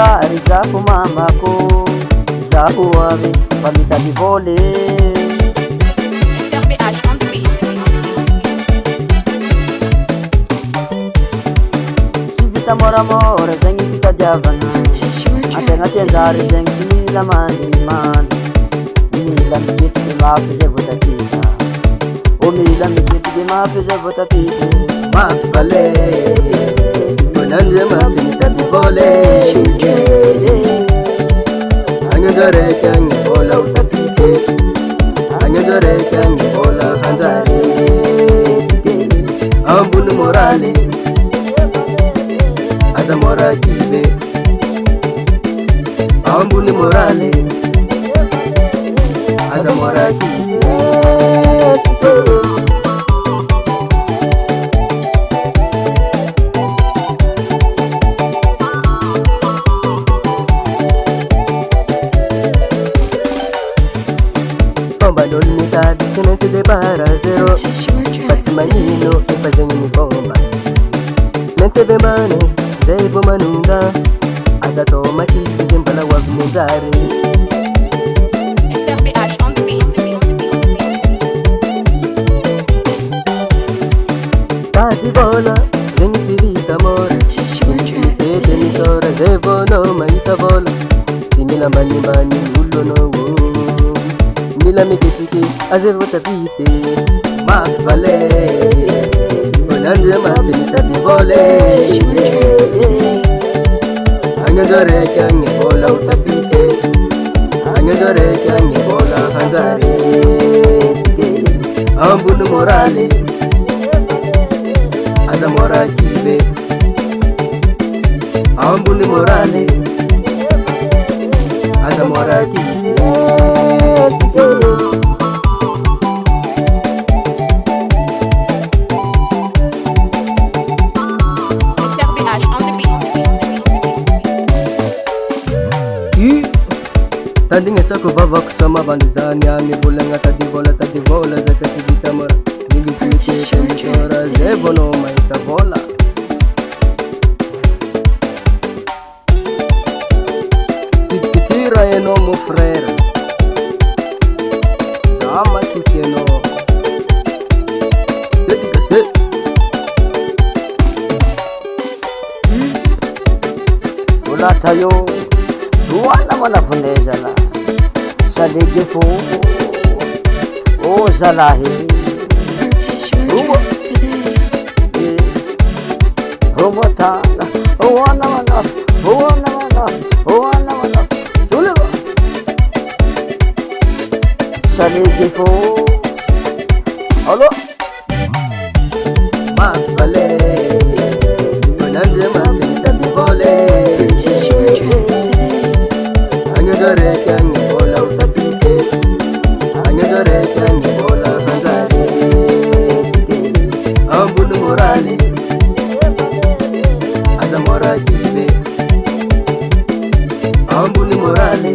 manjary zaho mamako, zaho avy famita ny voly. SRBH on the beat. Tsy vita moramora zegny fitadiavana, antegna tianjary zegny tsy mila mandimanda, mila miketriky mafy zay vao tapita, o mila miketriky mafy zay vao tapita. Mafy vale Bonanza mafy mitady voly, agnajaraiky agny vola utapite, agnajaraiky agny vola hanjary ambony moraly aza mora kive, ambony moraly aza mora kive. Bomba non mi cade, se non si depara zero, pazzi manino e facendo mi bomba. Non si bemane, sei bomanunga, asato machiti sembra la wab muzari. SRBH on the beat. Tati vola, zegny si vita mora, ete mi sora, se vono maita vola, si mila mani ullo no. Mila mikitiki aze votapite, mafy vale Bonanza mafy mitady voly, agnajaraiky agny vola utapite, agnajaraiky agny vola hanjary ambony moraly aza mora kive, ambony moraly aza mora kive. SRBH on the beat. Tandingesako vavako tsama vandizany amy volagna tady vola zaka tsy vita mora, nilititete mitora zay vono mahita vola. Pitipitira enao mon frère, za matuty enao dedikase. Vola tayo doana mana vonay zala salege fo o zalahy romotana oana mana suleba salege fo alo mafale Bonanza mafy mitady voly, agnajaraiky agny vola utapite, agnajaraiky agny vola hanjary ambony moraly aza mora kive, ambony moraly